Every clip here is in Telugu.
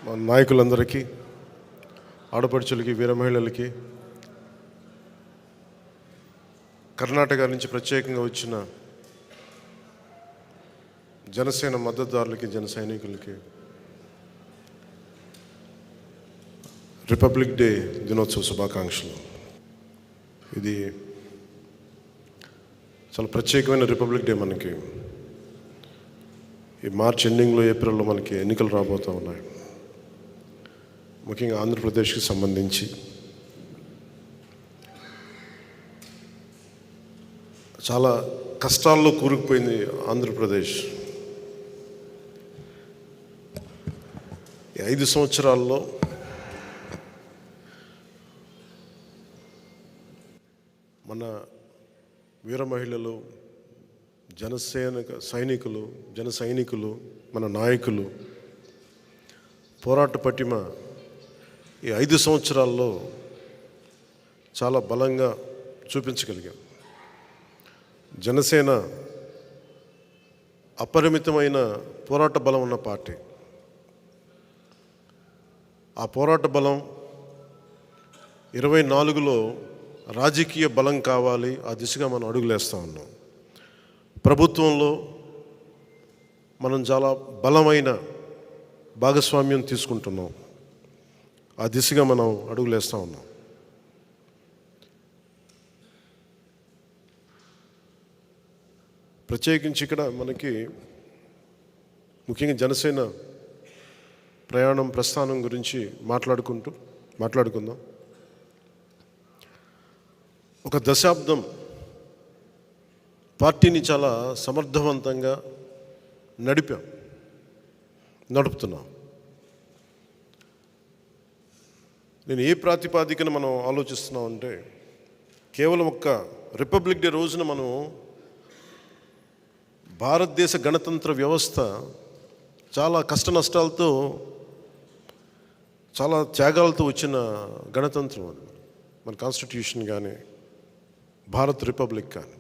మా నాయకులందరికీ, ఆడపడుచులకి, వీర మహిళలకి, కర్ణాటక నుంచి ప్రత్యేకంగా వచ్చిన జనసేన మద్దతుదారులకి, జన సైనికులకి రిపబ్లిక్ డే దినోత్సవ శుభాకాంక్షలు. ఇది చాలా ప్రత్యేకమైన రిపబ్లిక్ డే. మనకి ఈ మార్చ్ ఎండింగ్లో, ఏప్రిల్లో మనకి ఎన్నికలు రాబోతూ ఉన్నాయి. ముఖ్యంగా ఆంధ్రప్రదేశ్కి సంబంధించి చాలా కష్టాల్లో కూరుకుపోయింది ఆంధ్రప్రదేశ్. ఈ 5 సంవత్సరాల్లో మన వీర మహిళలు, జన సైనికులు, మన నాయకులు పోరాట పటిమ ఈ 5 సంవత్సరాల్లో చాలా బలంగా చూపించగలిగాం. జనసేన అపరిమితమైన పోరాట బలం ఉన్న పార్టీ. ఆ పోరాట బలం 24లో రాజకీయ బలం కావాలి. ఆ దిశగా మనం అడుగులేస్తూ ఉన్నాం. ప్రభుత్వంలో మనం చాలా బలమైన భాగస్వామ్యం తీసుకుంటున్నాం. ఆ దిశగా మనం అడుగులేస్తూ ఉన్నాం. ప్రత్యేకించి ఇక్కడ మనకి ముఖ్యంగా జనసేన ప్రస్థానం గురించి మాట్లాడుకుందాం. ఒక దశాబ్దం పార్టీని చాలా సమర్థవంతంగా నడుపుతున్నాం. నేను ఏ ప్రాతిపాదికన మనం ఆలోచిస్తున్నాం అంటే, కేవలం ఒక్క రిపబ్లిక్ డే రోజున మనం భారతదేశ గణతంత్ర వ్యవస్థ చాలా కష్ట నష్టాలతో, చాలా త్యాగాలతో వచ్చిన గణతంత్రం అది. మన కాన్స్టిట్యూషన్ కానీ, భారత్ రిపబ్లిక్ కానీ,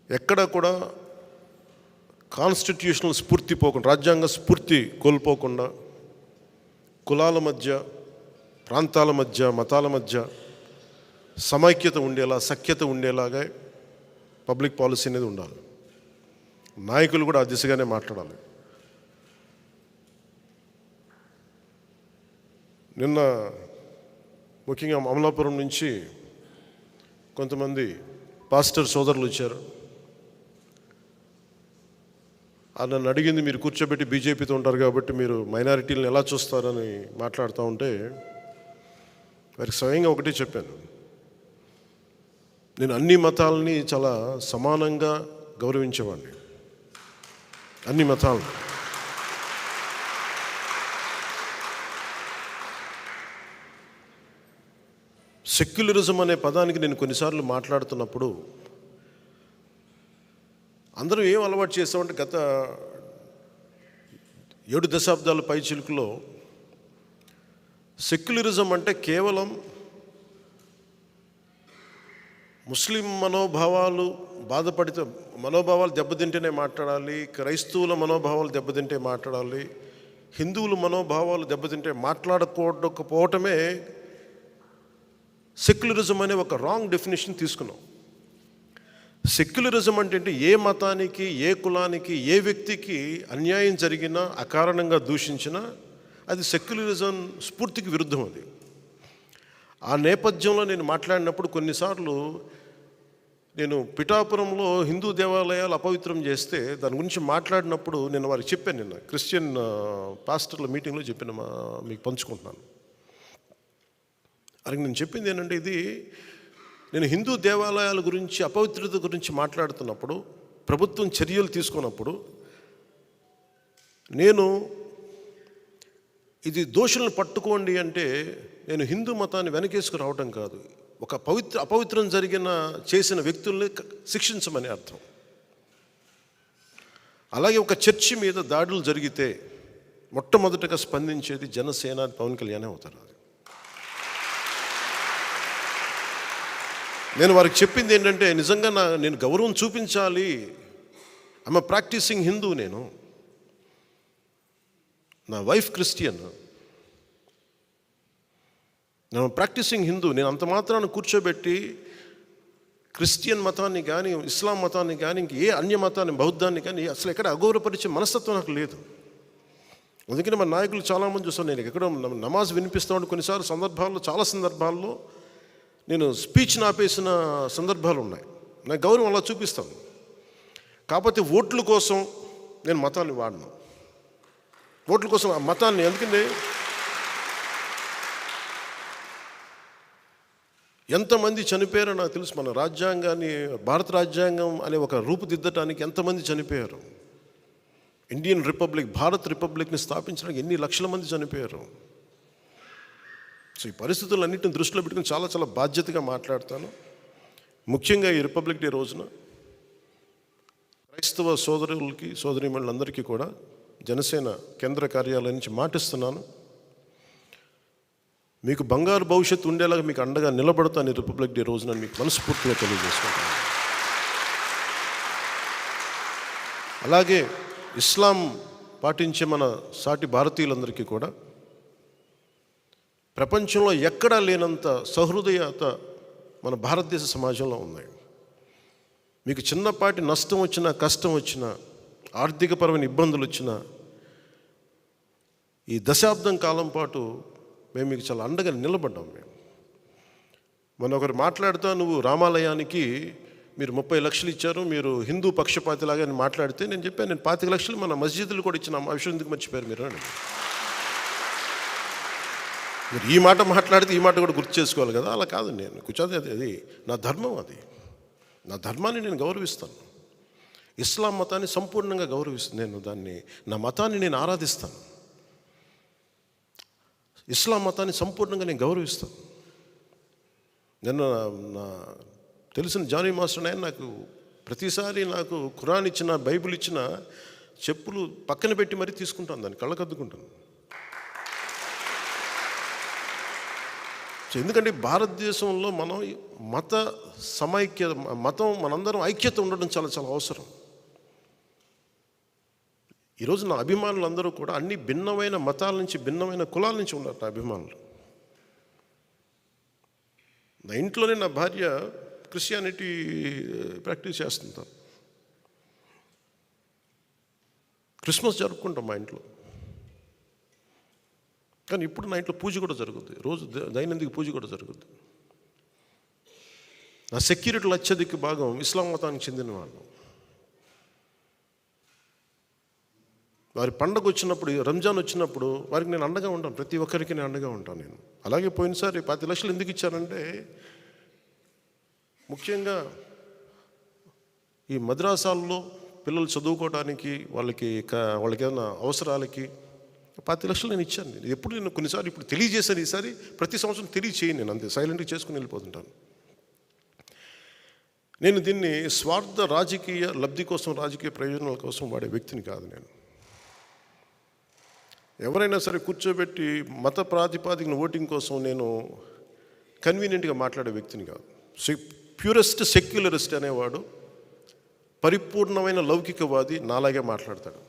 ఎక్కడ కూడా కాన్స్టిట్యూషనల్ స్ఫూర్తి పోకుండా, రాజ్యాంగ స్ఫూర్తి కోల్పోకుండా, కులాల మధ్య, ప్రాంతాల మధ్య, మతాల మధ్య సమైక్యత ఉండేలా, సఖ్యత ఉండేలాగా పబ్లిక్ పాలసీ అనేది ఉండాలి. నాయకులు కూడా ఆ దిశగానే మాట్లాడాలి. నిన్న ముఖ్యంగా అమలాపురం నుంచి కొంతమంది పాస్టర్ సోదరులు వచ్చారు. నన్ను అడిగింది, మీరు కూర్చోబెట్టి బీజేపీతో ఉంటారు కాబట్టి మీరు మైనారిటీలను ఎలా చూస్తారని మాట్లాడుతూ ఉంటే, వారికి స్వయంగా ఒకటే చెప్పాను. నేను అన్ని మతాలని చాలా సమానంగా గౌరవించేవాడిని. అన్ని మతాలను. సెక్యులరిజం అనే పదానికి నేను కొన్నిసార్లు మాట్లాడుతున్నప్పుడు అందరూ ఏం అలవాటు చేస్తామంటే, గత 7 దశాబ్దాల పై చిలుకులో సెక్యులరిజం అంటే కేవలం ముస్లిం మనోభావాలు దెబ్బతింటేనే మాట్లాడాలి, క్రైస్తవుల మనోభావాలు దెబ్బతింటే మాట్లాడాలి, హిందువుల మనోభావాలు దెబ్బతింటే మాట్లాడకపోవటమే సెక్యులరిజం అనే ఒక రాంగ్ డెఫినేషన్ తీసుకున్నాం. సెక్యులరిజం అంటే ఏ మతానికి, ఏ కులానికి, ఏ వ్యక్తికి అన్యాయం జరిగినా, అకారణంగా దూషించినా అది సెక్యులరిజం స్ఫూర్తికి విరుద్ధం. అది ఆ నేపథ్యంలో నేను మాట్లాడినప్పుడు కొన్నిసార్లు నేను పిఠాపురంలో హిందూ దేవాలయాలు అపవిత్రం చేస్తే దాని గురించి మాట్లాడినప్పుడు నేను వారికి చెప్పాను. నిన్న క్రిస్టియన్ పాస్టర్ల మీటింగ్లో చెప్పిన మీకు పంచుకుంటున్నాను. అది నేను చెప్పింది ఏంటంటే, ఇది నేను హిందూ దేవాలయాల గురించి, అపవిత్రత గురించి మాట్లాడుతున్నప్పుడు, ప్రభుత్వం చర్యలు తీసుకున్నప్పుడు, నేను ఇది దోషులను పట్టుకోండి అంటే నేను హిందూ మతాన్ని వెనకేసుకు రావటం కాదు, ఒక అపవిత్రం చేసిన వ్యక్తుల్ని శిక్షించమని అర్థం. అలాగే ఒక చర్చి మీద దాడులు జరిగితే మొట్టమొదటగా స్పందించేది జనసేన, పవన్ కళ్యాణ్ అవుతారు. నేను వారికి చెప్పింది ఏంటంటే, నిజంగా నేను గౌరవం చూపించాలి. I'm practising Hindu. నా వైఫ్ క్రిస్టియన్, నేను ప్రాక్టీసింగ్ హిందూ. నేను అంత మాత్రాన్ని కూర్చోబెట్టి క్రిస్టియన్ మతాన్ని కానీ ఇస్లాం మతాన్ని కానీ ఇంక ఏ అన్య మతాన్ని బౌద్ధాన్ని కానీ అసలు ఎక్కడ అగౌరవపరిచే మనస్తత్వం నాకు లేదు. అందుకని మన నాయకులు చాలామంది చూస్తాను, నేను ఎక్కడో నమాజ్ వినిపిస్తూ ఉంటే కొన్నిసార్లు చాలా సందర్భాల్లో నేను స్పీచ్ని ఆపేసిన సందర్భాలు ఉన్నాయి. నాకు గౌరవం అలా చూపిస్తాను. కాకపోతే ఓట్ల కోసం నేను మతాన్ని వాడను. ఓట్ల కోసం ఆ మతాన్ని, ఎందుకంటే ఎంతమంది చనిపోయారో నాకు తెలుసు. మన రాజ్యాంగాన్ని, భారత రాజ్యాంగం అనే ఒక రూపుదిద్దటానికి ఎంతమంది చనిపోయారు. ఇండియన్ రిపబ్లిక్, భారత్ రిపబ్లిక్ని స్థాపించడానికి ఎన్ని లక్షల మంది చనిపోయారు. సో ఈ పరిస్థితులన్నింటిని దృష్టిలో పెట్టుకుని చాలా చాలా బాధ్యతగా మాట్లాడతాను. ముఖ్యంగా ఈ రిపబ్లిక్ డే రోజున క్రైస్తవ సోదరులకి సోదరీమణులందరికీ కూడా జనసేన కేంద్ర కార్యాలయం నుంచి మాటిస్తున్నాను, మీకు బంగారు భవిష్యత్తు ఉండేలాగా మీకు అండగా నిలబడతాను ఈ రిపబ్లిక్ డే రోజున మీకు మనస్ఫూర్తిగా తెలియజేసుకుంటాను. అలాగే ఇస్లాం పాటించే మన సాటి భారతీయులందరికీ కూడా ప్రపంచంలో ఎక్కడా లేనంత సహృదయత మన భారతదేశ సమాజంలో ఉన్నాయి. మీకు చిన్నపాటి నష్టం వచ్చినా, కష్టం వచ్చినా, ఆర్థికపరమైన ఇబ్బందులు వచ్చినా ఈ దశాబ్దం కాలం పాటు మేము మీకు చాలా అండగా నిలబడ్డాం. మొన్న ఒకరు మాట్లాడుతూ, నువ్వు రామాలయానికి మీరు 30 లక్షలు ఇచ్చారు, మీరు హిందూ పక్షపాతిలాగా అని మాట్లాడితే నేను చెప్పాను, నేను 25 లక్షలు మన మస్జిద్లు కూడా ఇచ్చిన ఆ విషయం ఎందుకు మర్చిపోయారు మీరు అని. మీరు ఈ మాట మాట్లాడితే ఈ మాట కూడా గుర్తు చేసుకోవాలి కదా. అలా కాదు, నేను కూర్చోది అది నా ధర్మం, అది నా ధర్మాన్ని నేను గౌరవిస్తాను. ఇస్లాం మతాన్ని సంపూర్ణంగా గౌరవిస్తాను. నేను దాన్ని, నా మతాన్ని నేను ఆరాధిస్తాను. ఇస్లాం మతాన్ని సంపూర్ణంగా నేను గౌరవిస్తాను. నేను నా తెలిసిన జానీ మాస్టర్ ఆయన నాకు ప్రతిసారి నాకు ఖురాన్ ఇచ్చిన, బైబిల్ ఇచ్చిన చెప్పులు పక్కన పెట్టి మరీ తీసుకుంటాను, దాన్ని కళ్ళకద్దుకుంటాను. ఎందుకంటే భారతదేశంలో మనం మత సమైక్య, మతం మనందరం ఐక్యత ఉండడం చాలా చాలా అవసరం. ఈరోజు నా అభిమానులు అందరూ కూడా అన్ని భిన్నమైన మతాల నుంచి, భిన్నమైన కులాల నుంచి ఉన్నారు నా అభిమానులు. నా ఇంట్లోనే నా భార్య క్రిస్టియానిటీ ప్రాక్టీస్ చేస్తుంటాం. క్రిస్మస్ జరుపుకుంటాం మా ఇంట్లో, కానీ ఇప్పుడు నా ఇంట్లో పూజ కూడా జరుగుద్ది, రోజు దైనందిక పూజ కూడా జరుగుద్ది. నా సెక్యూరిటీలో అత్యధిక భాగం ఇస్లాం మతానికి చెందిన వాళ్ళు. వారి పండగ వచ్చినప్పుడు, రంజాన్ వచ్చినప్పుడు వారికి నేను అండగా ఉంటాను, ప్రతి ఒక్కరికి నేను అండగా ఉంటాను నేను. అలాగే పోయినసారి 10 లక్షలు ఎందుకు ఇచ్చానంటే, ముఖ్యంగా ఈ మద్రాసాల్లో పిల్లలు చదువుకోవడానికి, వాళ్ళకి ఏదైనా అవసరాలకి 10 లక్షలు నేను ఇచ్చాను. నేను ఎప్పుడు, నేను కొన్నిసార్లు ఇప్పుడు తెలియజేశాను, ఈసారి ప్రతి సంవత్సరం తెలియచేయను నేను, అంతే సైలెంట్గా చేసుకుని వెళ్ళిపోతుంటాను. నేను దీన్ని స్వార్థ రాజకీయ లబ్ధి కోసం, రాజకీయ ప్రయోజనాల కోసం వాడే వ్యక్తిని కాదు నేను. ఎవరైనా సరే కూర్చోబెట్టి మత ప్రాతిపాదికన ఓటింగ్ కోసం నేను కన్వీనియంట్గా మాట్లాడే వ్యక్తిని కాదు. ప్యూరెస్ట్ సెక్యులరిస్ట్ అనేవాడు, పరిపూర్ణమైన లౌకికవాది నాలాగే మాట్లాడతాడు.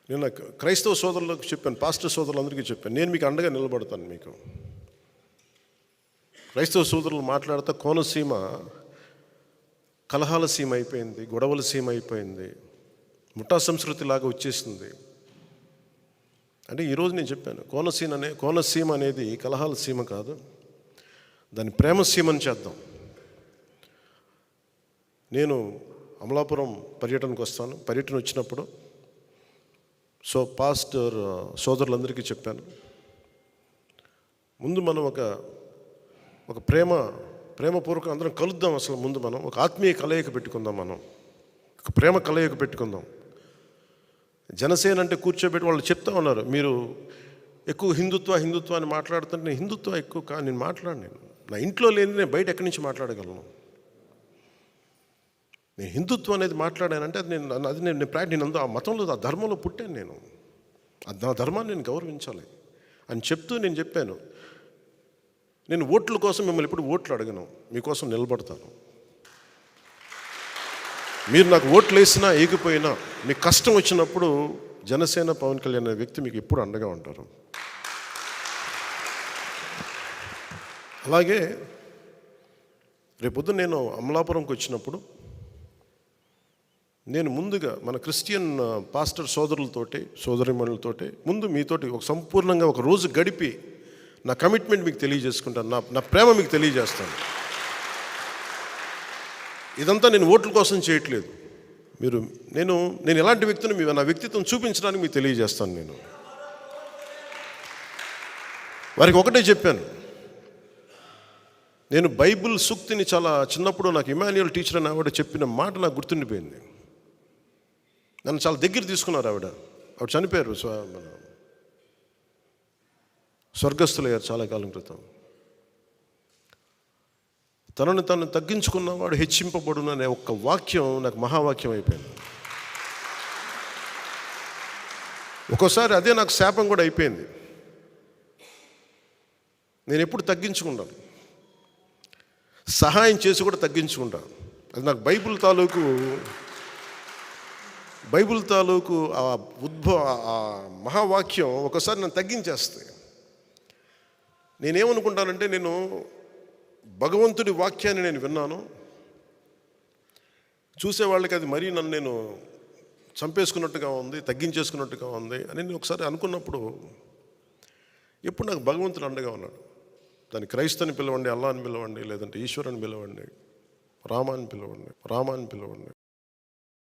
నేను క్రైస్తవ సోదరులకు చెప్పాను, పాస్టర్ సోదరులందరికీ చెప్పాను, నేను మీకు అండగా నిలబడతాను. మీకు క్రైస్తవ సోదరులు మాట్లాడుతూ కోనసీమ కలహాల సీమ అయిపోయింది, గొడవల సీమ అయిపోయింది, ముఠా సంస్కృతిలాగా వచ్చేసింది అంటే ఈరోజు నేను చెప్పాను, కోనసీమ అనేది కలహాల సీమ కాదు, దాన్ని ప్రేమ సీమని చేద్దాం. నేను అమలాపురం పర్యటనకు వస్తాను. పర్యటన వచ్చినప్పుడు పాస్టర్ సోదరులందరికీ చెప్పాను, ముందు మనం ఒక ప్రేమపూర్వక అందరం కలుద్దాం. అసలు ముందు మనం ఒక ఆత్మీయ కలయిక పెట్టుకుందాం, మనం ఒక ప్రేమ కలయిక పెట్టుకుందాం. జనసేన అంటే కూర్చోబెట్టి వాళ్ళు చెప్తా ఉన్నారు, మీరు ఎక్కువ హిందుత్వ అని మాట్లాడుతుంటే, హిందుత్వ ఎక్కువ నేను మాట్లాడను. నా ఇంట్లో లేని నేను బయట ఎక్కడి నుంచి మాట్లాడగలను? నేను హిందుత్వం అనేది మాట్లాడానంటే అది నేను ఆ మతంలో, ఆ ధర్మంలో పుట్టాను నేను. నా ధర్మాన్ని నేను గౌరవించాలి అని చెప్తూ నేను చెప్పాను, నేను ఓట్ల కోసం మిమ్మల్ని ఎప్పుడు ఓట్లు అడగను, మీకోసం నిలబడతాను. మీరు నాకు ఓట్లు వేసినా ఏగిపోయినా మీకు కష్టం వచ్చినప్పుడు జనసేన పవన్ కళ్యాణ్ అనే వ్యక్తి మీకు ఎప్పుడు అండగా ఉంటారు. అలాగే రేపొద్దు నేను అమలాపురంకి వచ్చినప్పుడు నేను ముందుగా మన క్రిస్టియన్ పాస్టర్ సోదరులతోటి సోదరిమణులతోటి ముందు మీతోటి ఒక సంపూర్ణంగా ఒక రోజు గడిపి నా కమిట్మెంట్ మీకు తెలియజేసుకుంటాను, నా ప్రేమ మీకు తెలియజేస్తాను. ఇదంతా నేను ఓట్ల కోసం చేయట్లేదు. నేను ఎలాంటి వ్యక్తిని నా వ్యక్తిత్వం చూపించడానికి మీకు తెలియజేస్తాను. నేను వారికి ఒకటే చెప్పాను. నేను బైబిల్ సూక్తిని చాలా చిన్నప్పుడు నాకు ఇమాన్యుయల్ టీచర్ అని ఆవిడ చెప్పిన మాట నాకు గుర్తుండిపోయింది. నన్ను చాలా దగ్గర తీసుకున్నారు. ఆవిడ చనిపోయారు, స్వర్గస్థులయ్యారు చాలా కాలం క్రితం. తనను తను తగ్గించుకున్నవాడు హెచ్చింపబడును అనే ఒక్క వాక్యం నాకు మహావాక్యం అయిపోయింది. ఒక్కోసారి అదే నాకు శాపం కూడా అయిపోయింది. నేను ఎప్పుడు తగ్గించుకుంటాను, సహాయం చేసి కూడా తగ్గించుకుంటాను. అది నాకు బైబిల్ తాలూకు ఆ మహావాక్యం ఒకసారి నన్ను తగ్గించేస్తాయి. నేనేమనుకుంటానంటే, నేను భగవంతుడి వాక్యాన్ని నేను విన్నాను, చూసేవాళ్ళకి అది మరీ నన్ను నేను చంపేసుకున్నట్టుగా ఉంది, తగ్గించేసుకున్నట్టుగా ఉంది అని నేను ఒకసారి అనుకున్నప్పుడు, ఎప్పుడు నాకు భగవంతుడు అండగా ఉన్నాడు. దాన్ని క్రైస్తవుని పిలవండి, అల్లా అని పిలవండి, లేదంటే ఈశ్వరుని పిలవండి, రామాని పిలవండి.